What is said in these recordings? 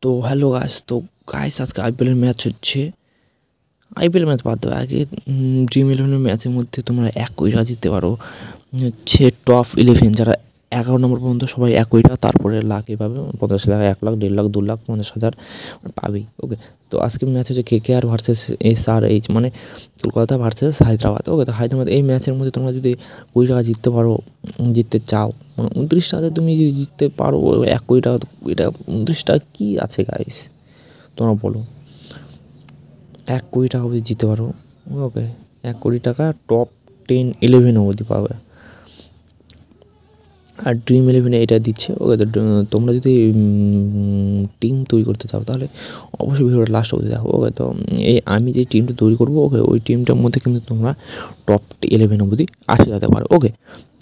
তো hello guys, আজকে আইপিএলের ম্যাচ হচ্ছে। আইপিএল ম্যাচ বাদ দাও, আগে ড্রিম ইলেভেনের ম্যাচের মধ্যে তোমরা একইটা জিততে পারো। হচ্ছে টপ 11 যারা 11 নম্বর পর্যন্ত সবাই একইটা, তারপরে লাখই পাবে 50 লাখ, 1 লাখ, 1.5 লাখ, 2 লাখ, 50,000 পাবেই। ওকে, তো আজকে ম্যাচ হচ্ছে KKR ভার্সেস SRH, মানে কলকাতা ভার্সেস হায়দ্রাবাদ। ওকে, তো হায়দ্রাবাদ এই ম্যাচের মধ্যে তোমরা যদি 20 টাকা জিততে পারো, জিততে চাও, মানে 29 টাকাতে তুমি যদি জিততে পারো 1 টাকা, এটা 29 টাকা কী আছে গাইস, তোমরা বলো। 1 কোটি টাকা অবধি জিততে পারো। ওকে, 1 কোটি টাকা টপ 10, 11 অবধি পাবে। আর ড্রিম ইলেভেনে এটা দিচ্ছে। ওকে, তো তোমরা যদি টিম তৈরি করতে চাও তাহলে অবশ্যই ভিডিওটা লাস্ট অবধি দেখো। ওকে, তো আমি যে টিমটা তৈরি করবো, ওকে, ওই টিমটার মধ্যে কিন্তু তোমরা টপ 11 অবধি আসে যেতে পারো। ওকে,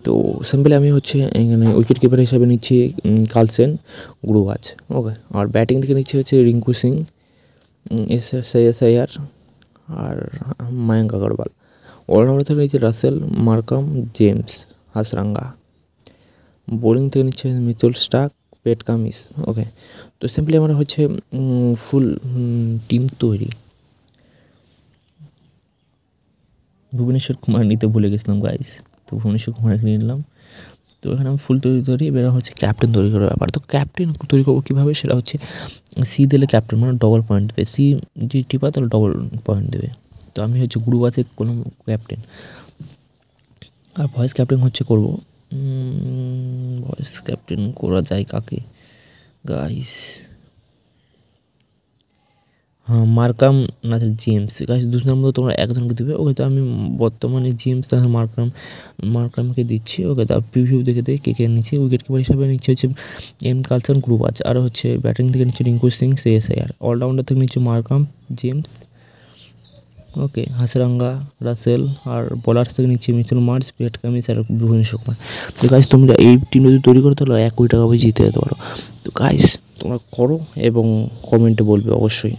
তো সিম্পলি আমি হচ্ছে এখানে উইকেট কিপার হিসাবে নিচ্ছি কার্লসেন, গুরবাজ। ওকে, আর ব্যাটিং থেকে নিচ্ছি হচ্ছে রিঙ্কু সিং, SSIR আর মায়াঙ্ক আগরওয়াল। অলরাউন্ডার থেকে নিচ্ছে Russell, Markram, James, Hasaranga. Bowling থেকে নিচ্ছে Mitchell Starc, Pat Cummins. Okay, তো সিম্পলি আমার হচ্ছে ফুল টিম তৈরি। ভুবনেশ্বর কুমার নিতে ভুলে গেছিলাম গাইস, তো ভুবনেশ্বর কুমারকে নিয়ে নিলাম। তো এখানে আমি ফুল তৈরি এবার হচ্ছে ক্যাপ্টেন তৈরি করার ব্যাপার। তো ক্যাপ্টেন তৈরি করবো কীভাবে, সেটা হচ্ছে সি দিলে ক্যাপ্টেন মানে ডবল পয়েন্ট দেবে, সি যে টিপা তাহলে ডবল পয়েন্ট দেবে। তো আমি হচ্ছে গুরুবাজে কোনো ক্যাপ্টেন, আর ভয়েস ক্যাপ্টেন হচ্ছে করবো। ভয়েস ক্যাপ্টেন করা যায় কাকে গাইস? হ্যাঁ, মার্কাম না জেমস। গাইস 2 নম্বর তোমরা একজনকে দেবে। ওকে, তো আমি বর্তমানে জেমস আর মার্কামকে দিচ্ছি। ওকে, তার প্রিভিউ দেখে কে নিচ্ছে। উইকেট কিপার হিসাবে নিচ্ছে হচ্ছে কার্লসেন, গুরবাজ। আর হচ্ছে ব্যাটিং থেকে নিচ্ছে রিঙ্কু সিং, SSIR। অলরাউন্ডার থেকে নিচ্ছে মার্কাম, জেমস। ওকে, হাসরাঙ্গা, রাসেল। আর বোলার্স থেকে নিচ্ছে মিচেল মার্শ, পেট কামিন্স আর ভুবনেশ্বর কুমার। তো গাইস তোমরা এই টিমটা যদি তৈরি করো তাহলে 1 কোটি টাকা জিতে যেতে পারো। তো গাইস তোমরা করো এবং কমেন্টে বলবে অবশ্যই।